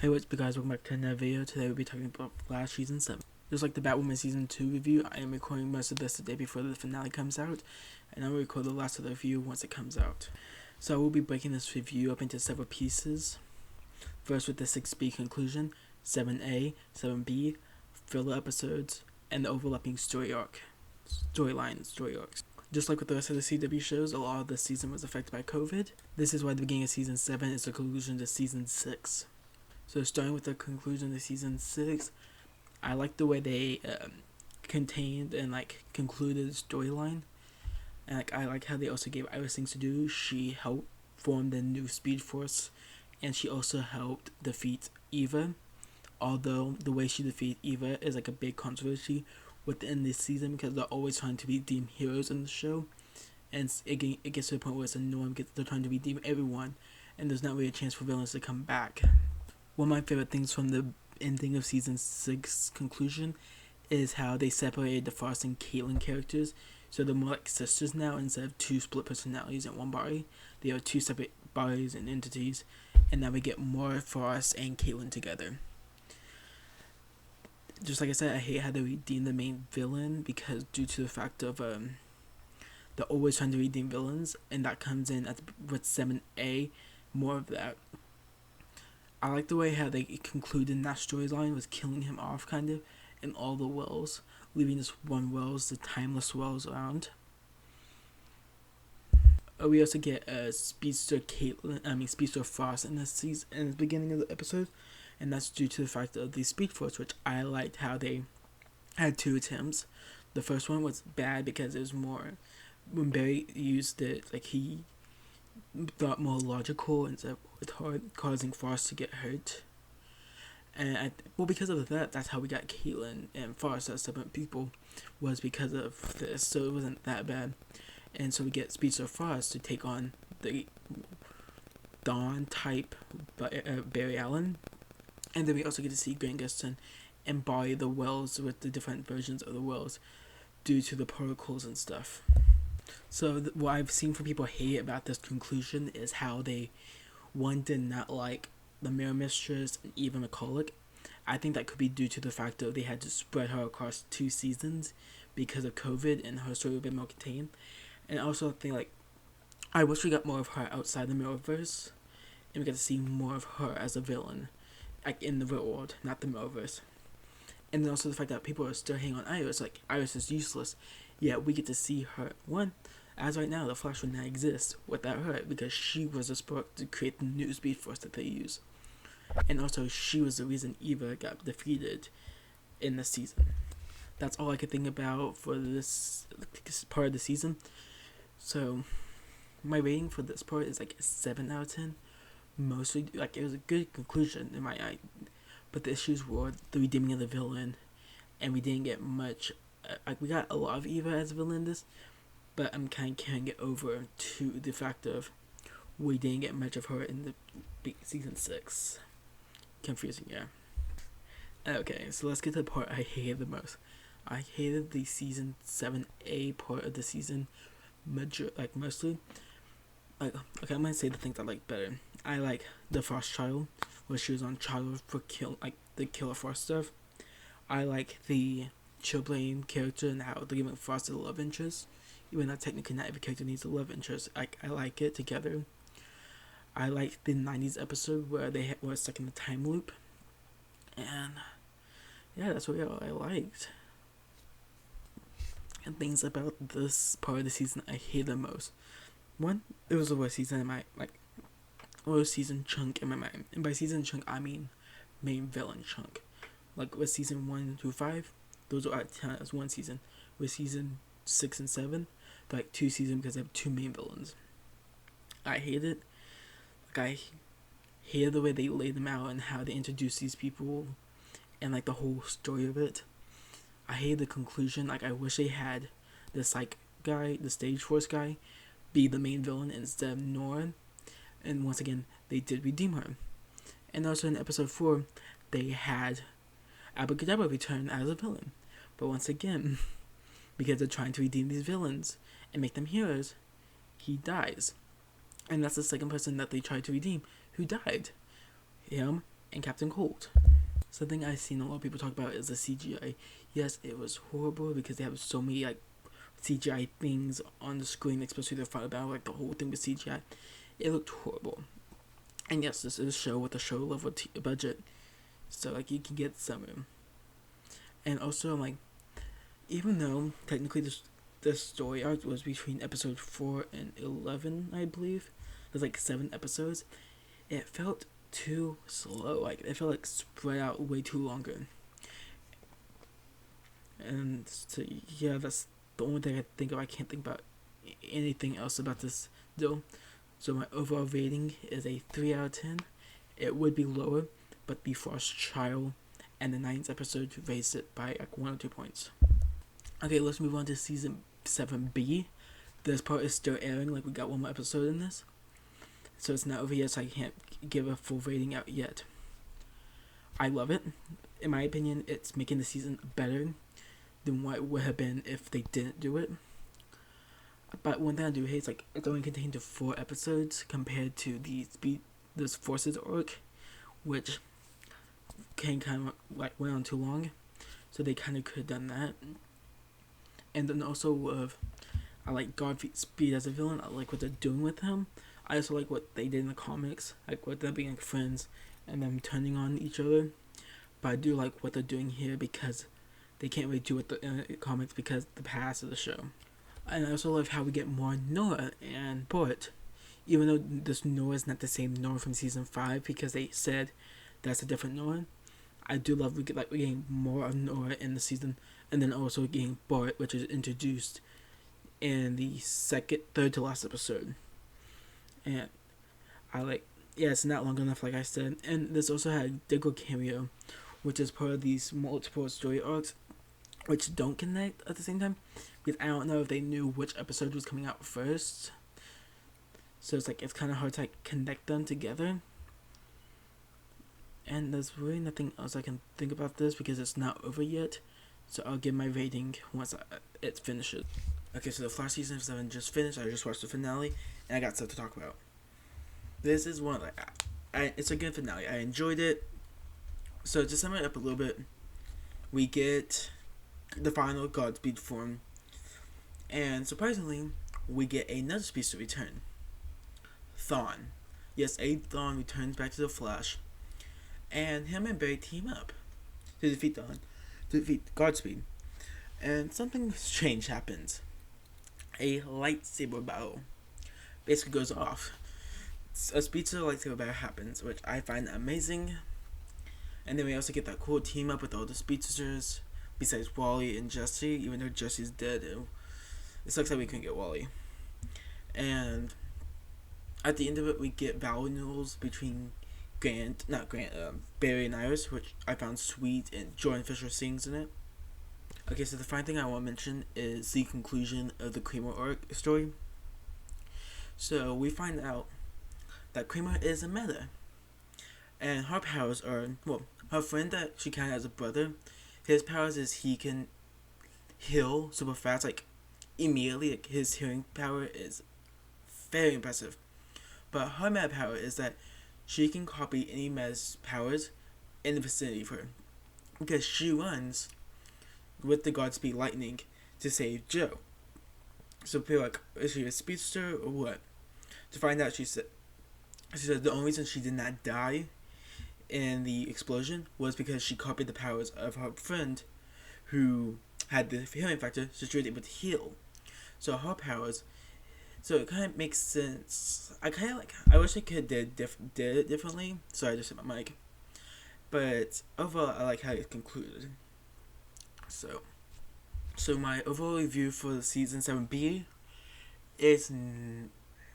Hey, what's up guys, welcome back to another video. Today we'll be talking about Flash Season 7. Just like the Batwoman Season 2 review, I am recording most of this the day before the finale comes out, and I will record the last of the review once it comes out. So I will be breaking this review up into several pieces. First with the 6B conclusion, 7A, 7B, filler episodes, and the overlapping story arcs. Just like with the rest of the CW shows, a lot of this season was affected by COVID. This is why the beginning of Season 7 is the conclusion to Season 6. So starting with the conclusion of Season 6, I like the way they contained and concluded the storyline. And I like how they also gave Iris things to do. She helped form the new Speed Force, and she also helped defeat Eva. Although the way she defeated Eva is a big controversy within this season because they're always trying to redeem heroes in the show. And it gets to the point where it's annoying because they're trying to redeem everyone, and there's not really a chance for villains to come back. One of my favorite things from the ending of Season 6 conclusion is how they separated the Frost and Caitlin characters. So they're more like sisters now instead of two split personalities in one body. They are two separate bodies and entities, and now we get more Frost and Caitlin together. Just like I said, I hate how they redeem the main villain because due to the fact of they're always trying to redeem villains, and that comes in with 7A, more of that. I like the way how they concluded that storyline was killing him off in all the Wells, leaving just one Wells, the timeless Wells around. We also get Speedster Frost in this season, in the beginning of the episode, and that's due to the fact of the Speed Force, which I liked how they had two attempts. The first one was bad because it was more when Barry used it, he thought more logical instead of causing Frost to get hurt. And because of that, that's how we got Caitlin and Frost as separate people, was because of this. So it wasn't that bad. And so we get Speedster Frost to take on the Dawn type Barry Allen. And then we also get to see Grant Gustin embody the Wells with the different versions of the Wells due to the protocols and stuff. So what I've seen from people hate about this conclusion is how they, one, did not like the Mirror Mistress and Eva McCulloch. I think that could be due to the fact that they had to spread her across 2 seasons because of COVID and her story would be more contained. And also I think I wish we got more of her outside the Mirrorverse, and we got to see more of her as a villain, in the real world, not the Mirrorverse. And then also the fact that people are still hating on Iris, Iris is useless. Yet we get to see her. One, as right now, the Flash would not exist without her because she was the spark to create the new Speed Force that they use. And also, she was the reason Eva got defeated in the season. That's all I could think about for this part of the season. So, my rating for this part is a 7 out of 10. Mostly, it was a good conclusion in my eye. But the issues were the redeeming of the villain, and we didn't get much. We got a lot of Eva as a villain in this, but I'm kind of carrying it over to the fact of we didn't get much of her in the Season 6. Confusing, yeah. Okay, so let's get to the part I hated the most. I hated the Season 7A part of the season, mostly. Okay, I'm gonna say the things I like better. I like the Frost Child, where she was on trial for the Killer Frost stuff. I like the Chillblade character and how they're giving Frost a love interest, even though technically not every character needs a love interest. I like it together. I like the 90s episode where they were stuck in the time loop, and yeah, that's what I liked. And things about this part of the season I hate the most. One, it was the worst season in my worst season chunk in my mind, and by season chunk I mean main villain chunk. With season 1 through 5, those are as one season. With season 6 and 7, they're 2 seasons because they have 2 main villains. I hate it. I hated the way they laid them out and how they introduced these people and the whole story of it. I hated the conclusion. I wish they had this guy, the Stage Force guy, be the main villain instead of Nora. And once again, they did redeem her. And also in episode 4, they had Abracadabra return as a villain. But once again, because they're trying to redeem these villains and make them heroes, he dies. And that's the second person that they tried to redeem who died. Him and Captain Cold. Something I've seen a lot of people talk about is the CGI. Yes, it was horrible because they have so many like CGI things on the screen, especially the final battle, like the whole thing with CGI. It looked horrible. And yes, this is a show with a show level budget, so like you can get some. And also, like, even though technically the story arc was between episode 4 and 11, I believe, there's like 7 episodes. It felt too slow. Like it felt like spread out way too longer. And so yeah, that's the only thing I think of. I can't think about anything else about this though. So my overall rating is a 3 out of 10. It would be lower, but the Frost Child and the 9th episode raised it by like 1 or 2 points. Okay, let's move on to season 7B. This part is still airing, like we got 1 more episode in this. So it's not over yet, so I can't give a full rating out yet. I love it. In my opinion, it's making the season better than what it would have been if they didn't do it. But one thing I do hate is like it's only contained to 4 episodes compared to this Forces arc, which kind of like went on too long. So they kind of could have done that. And then also I like Godspeed as a villain. I like what they're doing with him. I also like what they did in the comics, like with them being like friends and them turning on each other. But I do like what they're doing here because they can't really do it in the comics because the past of the show. And I also love how we get more Noah and Bort, even though this Noah is not the same Noah from season 5 because they said that's a different Noah. I do love we're getting more of Noah in the season, and then also getting Bort, which is introduced in the third to last episode. And I like, yeah, it's not long enough, like I said. And this also had Diggle cameo, which is part of these multiple story arcs, which don't connect at the same time, because I don't know if they knew which episode was coming out first. So it's like it's kind of hard to like connect them together. And there's really nothing else I can think about this because it's not over yet. So I'll give my rating once it finishes. Okay, so the Flash season 7 just finished. I just watched the finale, and I got stuff to talk about. This is one it's a good finale. I enjoyed it. So to sum it up a little bit, we get the final Godspeed form, and surprisingly, we get another species to return. Thawne. Yes, Thawne returns back to the Flash, and him and Barry team up to defeat Thawne, to defeat Godspeed. And something strange happens. A lightsaber battle basically goes off. A speedster lightsaber battle happens, which I find amazing. And then we also get that cool team up with all the speedsters, besides Wally and Jesse, even though Jesse's dead. It sucks that we couldn't get Wally. And at the end of it, we get battle duels between Barry and Iris, which I found sweet, and Jordan Fisher sings in it. Okay, so the final thing I want to mention is the conclusion of the Kramer arc story. So we find out that Kramer is a meta, and her powers are, well, her friend that she kind of has a brother, his powers is he can heal super fast, like immediately. Like his healing power is very impressive. But her meta power is that she can copy any meta's powers in the vicinity of her, because she runs with the Godspeed Lightning to save Joe. So people are like, is she a speedster or what? To find out, she said the only reason she did not die in the explosion was because she copied the powers of her friend who had the healing factor, so she was able to heal. So her powers, so it kind of makes sense. I wish I could did it differently, so I just hit my mic. But overall, I like how it concluded. So my overall review for the season 7B is, so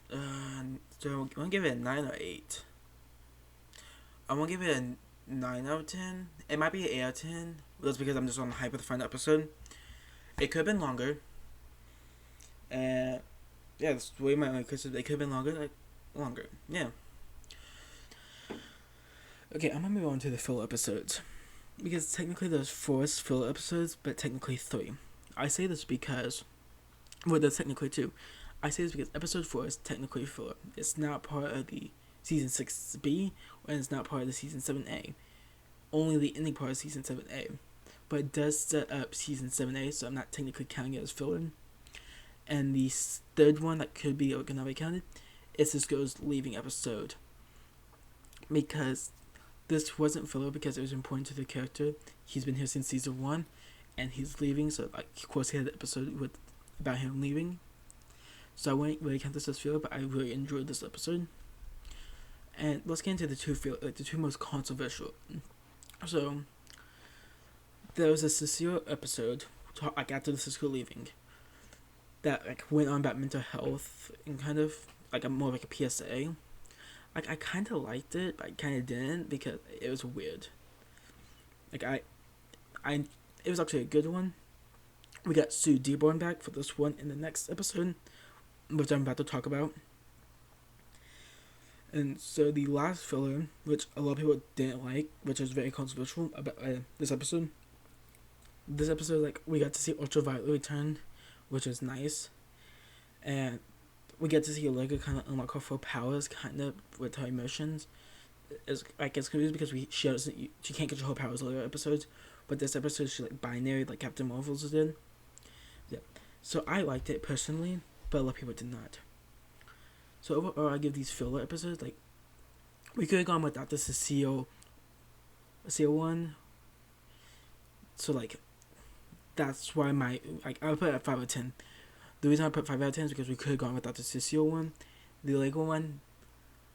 I'm gonna give it a 9 or 8. I'm gonna give it a 9 out of 10. It might be an 8 out of 10. That's because I'm just on the hype of the final episode. It could have been longer. And yeah, that's the way my criticism. It could have been longer. Yeah. Okay, I'm gonna move on to the filler episodes, because technically there's 4 filler episodes, but technically 3. I say this because, well, there's technically 2. I say this because episode 4 is technically filler. It's not part of the season 6B, and it's not part of the season 7A. Only the ending part of season 7A. But it does set up season 7A, so I'm not technically counting it as filler. And the third one that could be or cannot be counted is this girl's leaving episode. Because this wasn't filler because it was important to the character. He's been here since season 1, and he's leaving, so like of course he had an episode about him leaving. So I wouldn't really count this as filler, but I really enjoyed this episode. And let's get into the two most controversial. So there was a Cecile episode, like after the Cecile leaving, that like went on about mental health and kind of like more like a PSA. Like I kind of liked it, but I kind of didn't because it was weird. Like it was actually a good one. We got Sue Dearborn back for this one in the next episode, which I'm about to talk about. And so the last filler, which a lot of people didn't like, which was very controversial about this episode. This episode, like, we got to see Ultraviolet return, which was nice. And we get to see Allegra kind of unlock her full powers, kind of, with her emotions. It's confused because she can't control her powers in other episodes, but this episode she's like binary, like Captain Marvel's did. Yeah. So I liked it personally, but a lot of people did not. So overall, I give these filler episodes, like, we could have gone without the Cecile one. So, like, that's why I would put it at 5 out of 10. The reason I put 5 out of 10 is because we could have gone without the Cecile one. The Lego one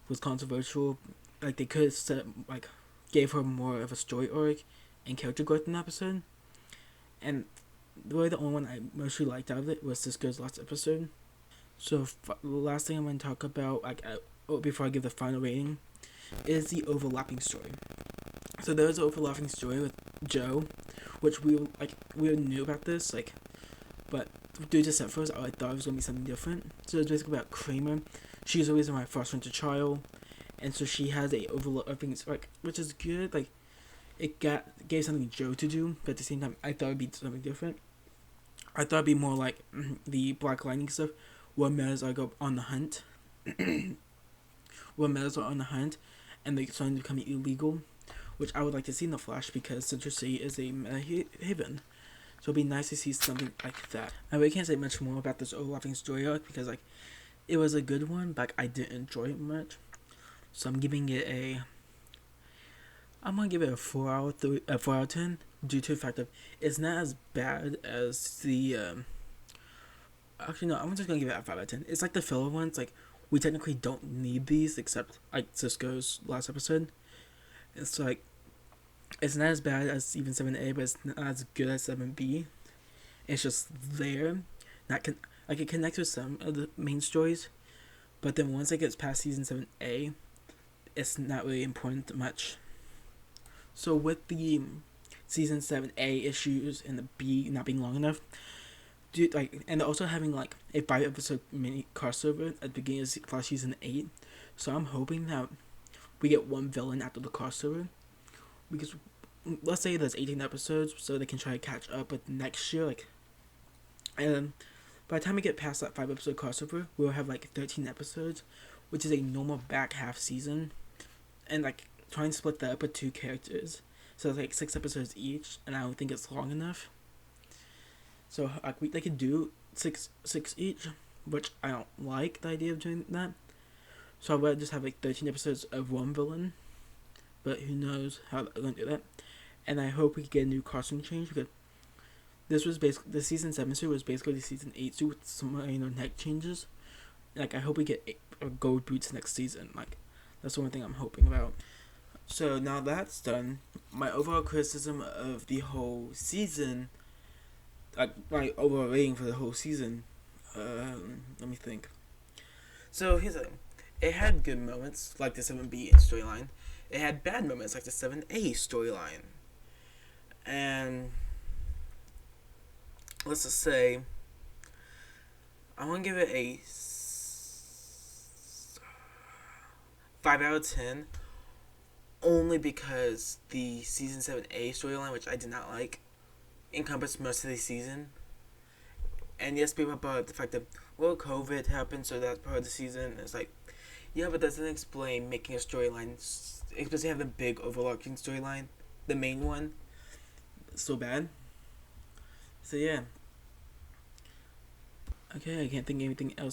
was controversial. Like, they could have gave her more of a story arc and character growth in the episode. And really the only one I mostly liked out of it was this girl's last episode. So the last thing I'm going to talk about, before I give the final rating, is the overlapping story. So there was an overlapping story with Jo, which we knew about this, but due to set first, I thought it was going to be something different. So it's basically about Kramer. She's always my foster child, and so she has a overlapping, which is good. It gave something Jo to do, but at the same time, I thought it'd be something different. I thought it'd be more like the Black Lightning stuff, where males are on the hunt. And they're starting to become illegal, which I would like to see in the Flash because Central City is a haven. So it'd be nice to see something like that. I really can't say much more about this overlapping story arc because it was a good one, but I didn't enjoy it much. So I'm giving it I'm gonna give it a 4 out of 10 due to the fact that it's not as bad as the actually no, I'm just gonna give it a 5 out of 10. It's like the filler ones, we technically don't need these except Cisco's last episode. It's it's not as bad as even 7A, but it's not as good as 7B. It's just there. It connects with some of the main stories, but then once it gets past season 7A, it's not really important much. So with the season 7A issues and the B not being long enough, and also having a 5 episode mini crossover at the beginning of Flash season 8, so I'm hoping that we get one villain after the crossover, because let's say there's 18 episodes, so they can try to catch up with next year, and by the time we get past that 5 episode crossover, we'll have 13 episodes, which is a normal back half season, and trying to split that up with 2 characters, so it's 6 episodes each, and I don't think it's long enough. So they could do six each, which I don't like the idea of doing that. So I would just have 13 episodes of one villain, but who knows how they're going to do that. And I hope we get a new costume change because this was basically the season 7 suit was basically the season 8 suit with some neck changes. I hope we get gold boots next season. That's the one thing I'm hoping about. So now that's done, my overall criticism of the whole season. My overall rating for the whole season. Let me think. So here's the thing. It had good moments, like the 7B storyline. It had bad moments, like the 7A storyline. And let's just say, I want to give it a 5 out of 10, only because the season 7A storyline, which I did not like, encompassed most of the season. And yes, people brought up the fact that, well, COVID happened, so that's part of the season. It's Yeah, but that doesn't explain making a storyline, especially have the big overarching storyline, the main one, so bad. So yeah. Okay, I can't think of anything else